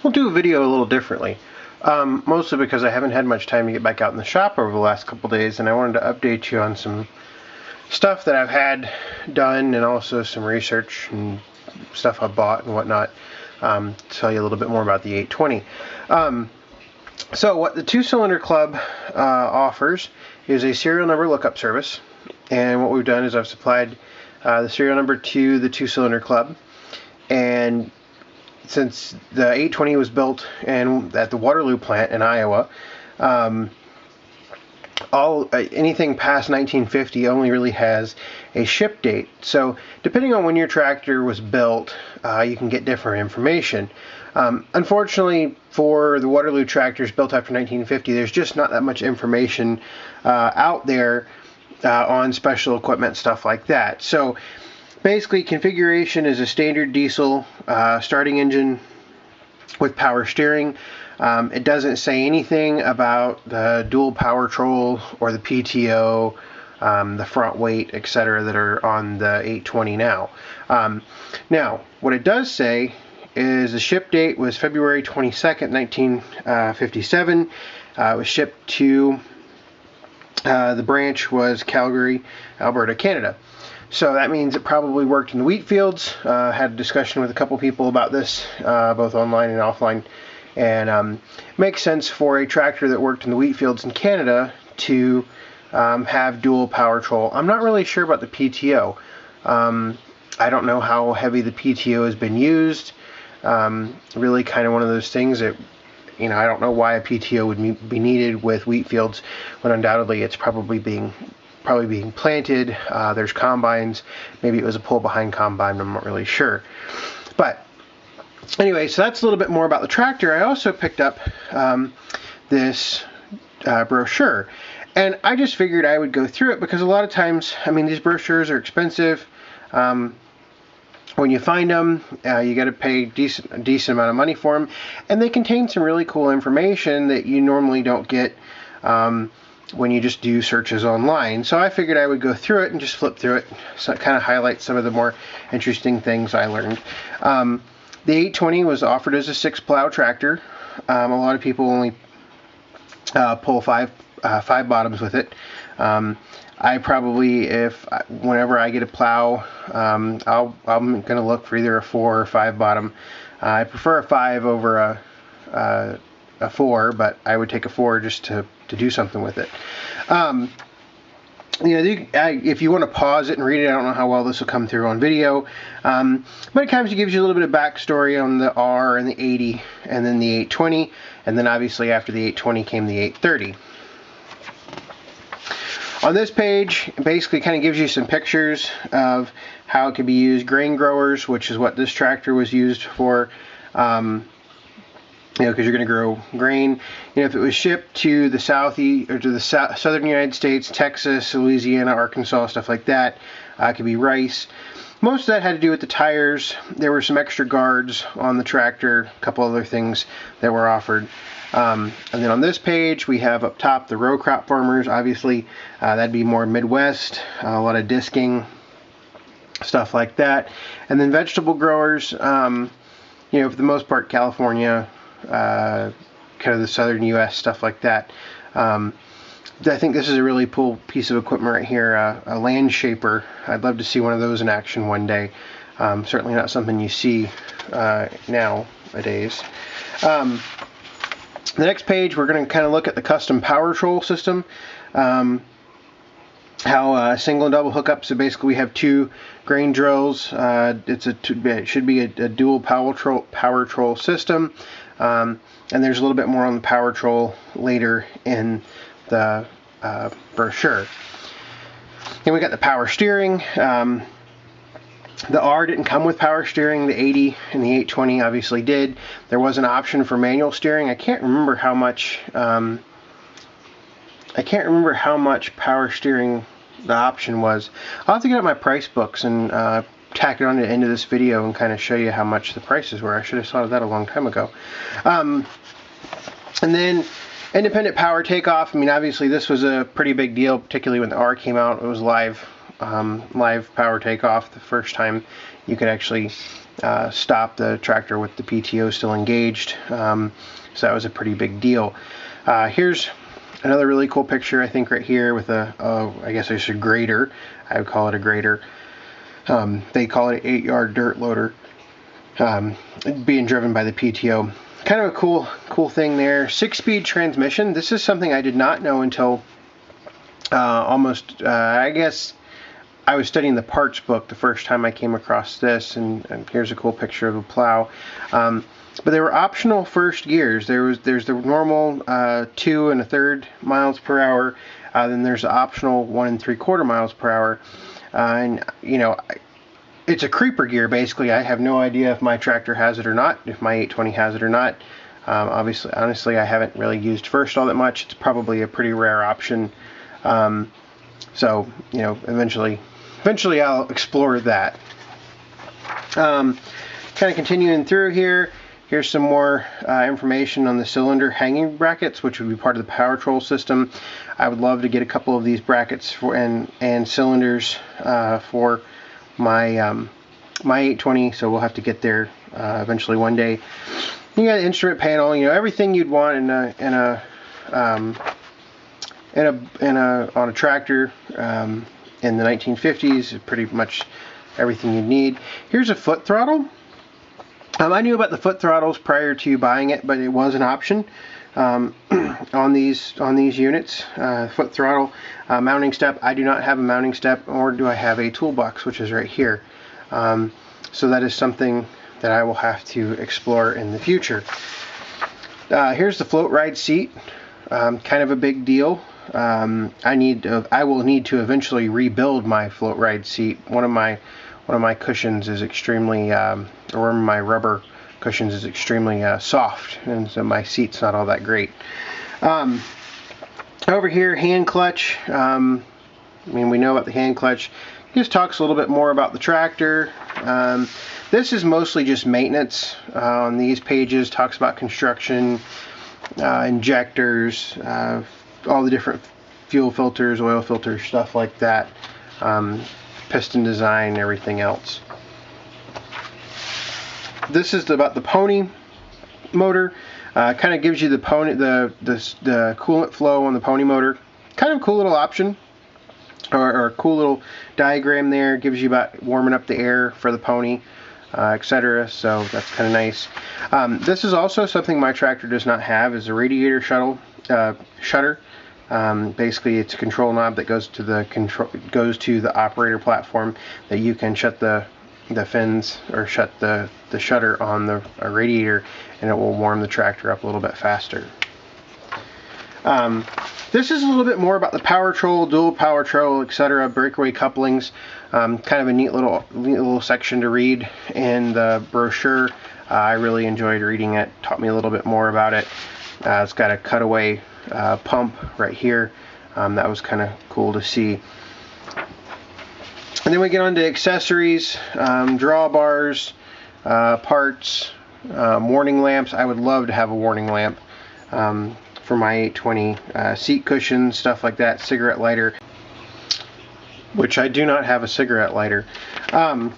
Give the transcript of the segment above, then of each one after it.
we'll do a video a little differently. Mostly because I haven't had much time to get back out in the shop over the last couple days, and I wanted to update you on some stuff that I've had done, and also some research and stuff I've bought and whatnot. Tell you a little bit more about the 820. So what the Two Cylinder Club offers is a serial number lookup service, and what we've done is I've supplied the serial number to the Two Cylinder Club, and since the 820 was built at the Waterloo plant in Iowa, anything past 1950 only really has a ship date. So depending on when your tractor was built, you can get different information. Unfortunately, for the Waterloo tractors built after 1950, there's just not that much information out there on special equipment, stuff like that. So basically, configuration is a standard diesel starting engine with power steering. It doesn't say anything about the dual power troll or the PTO, the front weight, etc. that are on the 820 now. Now, what it does say is the ship date was February 22nd, 1957. It was shipped to the branch was Calgary, Alberta, Canada. So that means it probably worked in the wheat fields. Had a discussion with a couple people about this, both online and offline. And makes sense for a tractor that worked in the wheat fields in Canada to have dual power troll. I'm not really sure about the PTO. I don't know how heavy the PTO has been used. Really kind of one of those things that, I don't know why a PTO would be needed with wheat fields when undoubtedly it's probably being planted. There's combines. Maybe it was a pull behind combine. I'm not really sure. But anyway, so that's a little bit more about the tractor. I also picked up this brochure, and I just figured I would go through it because a lot of times, these brochures are expensive. When you find them, you got to pay a decent amount of money for them, and they contain some really cool information that you normally don't get when you just do searches online. So I figured I would go through it and just flip through it, so it kind of highlights some of the more interesting things I learned. The 820 was offered as a 6-plow tractor. A lot of people only pull five bottoms with it. I probably, whenever I get a plow, I'm going to look for either a 4 or 5 bottom. I prefer a 5 over a 4, but I would take a 4 just to do something with it. If you want to pause it and read it, I don't know how well this will come through on video, but it kind of gives you a little bit of backstory on the R and the 80, and then the 820, and then obviously after the 820 came the 830. On this page, it basically kind of gives you some pictures of how it could be used. Grain growers, which is what this tractor was used for, because you're going to grow grain. If it was shipped to the southeast or to the southern United States, Texas, Louisiana, Arkansas, stuff like that, it could be rice. Most of that had to do with the tires. There were some extra guards on the tractor, a couple other things that were offered. And then on this page, we have up top the row crop farmers. Obviously, that'd be more Midwest, a lot of disking, stuff like that. And then vegetable growers, for the most part, California, kind of the southern U.S., stuff like that. I think this is a really cool piece of equipment right here, a land shaper. I'd love to see one of those in action one day. Certainly not something you see nowadays. The next page, we're going to kind of look at the custom power troll system. How single and double hookups. So basically, we have 2 grain drills. It should be a dual power troll system. And there's a little bit more on the power troll later in the brochure. Then we got the power steering. The R didn't come with power steering. The 80 and the 820 obviously did. There was an option for manual steering. I can't remember how much power steering the option was. I'll have to get out my price books and tack it on to the end of this video and kind of show you how much the prices were. I should have thought of that a long time ago. And then independent power takeoff. Obviously this was a pretty big deal, particularly when the R came out. It was live power takeoff, the first time you could actually stop the tractor with the PTO still engaged. So that was a pretty big deal. Here's another really cool picture, I think, right here with I guess it's a grader. I would call it a grader. They call it an 8-yard dirt loader, being driven by the PTO. Kind of a cool thing there. 6-speed transmission. This is something I did not know until I guess I was studying the parts book the first time I came across this, and here's a cool picture of a plow. But they were optional first gears. There's the normal 2 1/3 miles per hour. Then there's the optional 1 3/4 miles per hour. And you know, it's a creeper gear basically. I have no idea if my tractor has it or not, if my 820 has it or not. Honestly, I haven't really used first all that much. It's probably a pretty rare option. So you know, eventually I'll explore that. Kind of continuing through here. Here's some more information on the cylinder hanging brackets, which would be part of the power control system. I would love to get a couple of these brackets and cylinders for my my 820, so we'll have to get there eventually one day. You got an instrument panel, you know, everything you'd want on a tractor in the 1950s. Pretty much everything you need. Here's a foot throttle. I knew about the foot throttles prior to buying it, but it was an option on these units. Foot throttle, mounting step. I do not have a mounting step, or do I have a toolbox, which is right here. So that is something that I will have to explore in the future. Here's the float ride seat. Kind of a big deal. I will need to eventually rebuild my float ride seat. One of my cushions is extremely, or my rubber cushions is extremely soft, and so my seat's not all that great. Over here, hand clutch. I mean, we know about the hand clutch. He just talks a little bit more about the tractor. This is mostly just maintenance on these pages. Talks about construction, injectors, all the different fuel filters, oil filters, stuff like that. Piston design, everything else. This is about the pony motor. Kind of gives you the coolant flow on the pony motor. Kind of a cool little option, or a cool little diagram there. Gives you about warming up the air for the pony, etc. So that's kind of nice. This is also something my tractor does not have, is a radiator shutter. Basically, it's a control knob that goes to the operator platform that you can shut the fins, or shut the shutter on the radiator, and it will warm the tractor up a little bit faster. This is a little bit more about the power control, dual power control, etc. Breakaway couplings. Kind of a neat little section to read in the brochure. I really enjoyed reading it. Taught me a little bit more about it. It's got a cutaway pump right here. That was kind of cool to see. And then we get on to accessories, drawbars, parts, warning lamps. I would love to have a warning lamp for my 820, seat cushions, stuff like that, cigarette lighter, which I do not have a cigarette lighter. The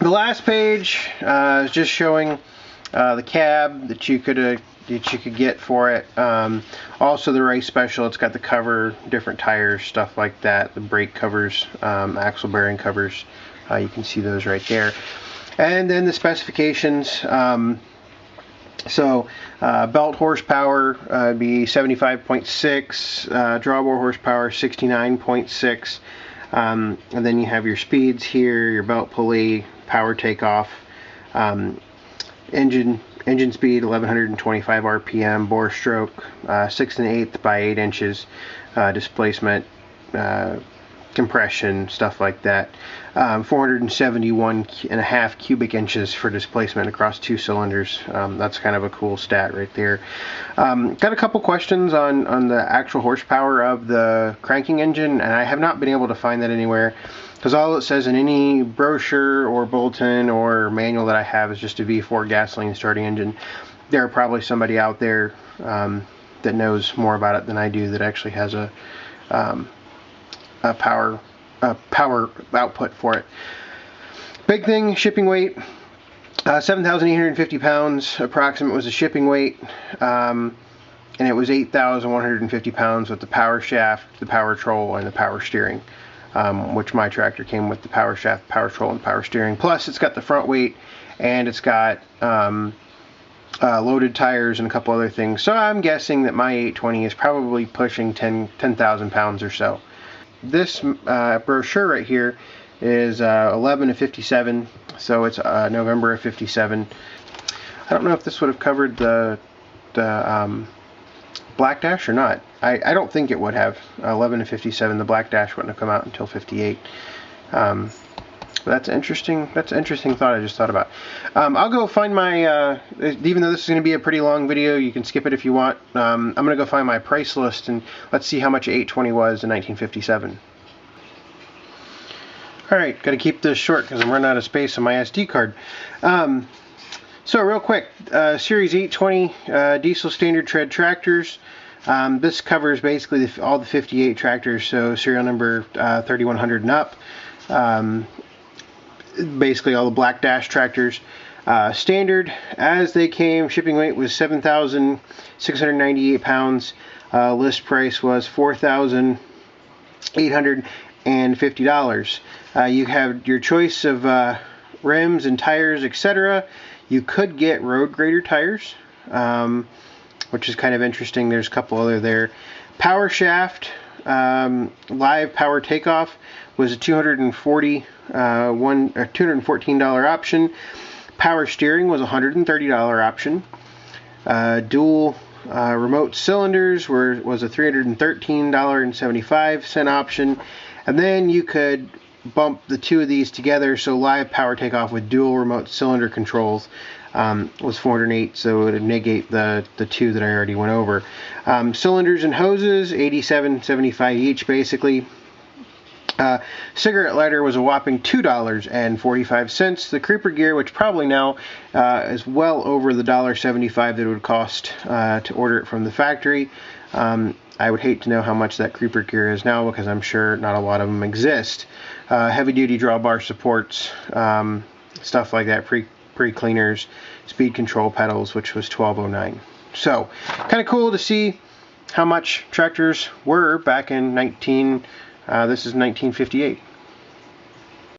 last page is just showing the cab that you could get for it. Also the race special. It's got the cover, different tires, stuff like that. The brake covers, axle bearing covers. You can see those right there. And then the specifications. Belt horsepower would be 75.6, drawbar horsepower 69.6, and then you have your speeds here, your belt pulley, power takeoff, engine speed 1125 RPM, bore stroke 6 1/8 by 8 inches, displacement, compression, stuff like that. 471.5 cubic inches for displacement across 2 cylinders. That's kind of a cool stat right there. Got a couple questions on the actual horsepower of the cranking engine, and I have not been able to find that anywhere, because all it says in any brochure or bulletin or manual that I have is just a V4 gasoline starting engine. There are probably somebody out there that knows more about it than I do, that actually has a power output for it. Big thing, shipping weight. 7,850 pounds approximate was the shipping weight, and it was 8,150 pounds with the power shaft, the power troll, and the power steering, which my tractor came with the power shaft, power troll, and power steering. Plus, it's got the front weight, and it's got loaded tires and a couple other things. So I'm guessing that my 820 is probably pushing 10,000 pounds or so. This brochure right here is 11 of 57, so it's November of 57. I don't know if this would have covered the black dash or not. I don't think it would have. 11 of 57, the black dash wouldn't have come out until 58. But that's interesting thought I just thought about. I'll go find my, even though this is going to be a pretty long video, you can skip it if you want. I'm going to go find my price list, and let's see how much 820 was in 1957. Alright, got to keep this short because I'm running out of space on my SD card. So real quick, Series 820 diesel standard tread tractors. This covers basically all the 58 tractors, so serial number 3100 and up. Basically all the black dash tractors. Standard, as they came, shipping weight was 7,698 pounds. List price was $4,850. You have your choice of rims and tires, etc. You could get road grader tires, which is kind of interesting. There's a couple other there. Power shaft, live power takeoff was a $214 option. Power steering was a $130 option. Dual remote cylinders was a $313.75 option. And then you could bump the two of these together, so live power takeoff with dual remote cylinder controls was $408, so it would negate the two that I already went over. Cylinders and hoses, $87.75 each basically. Cigarette lighter was a whopping $2.45. The creeper gear, which probably now is well over the $1.75 that it would cost to order it from the factory. I would hate to know how much that creeper gear is now, because I'm sure not a lot of them exist. Heavy duty drawbar supports, stuff like that, pre-cleaners, speed control pedals, which was $12.09. So kind of cool to see how much tractors were back in this is 1958.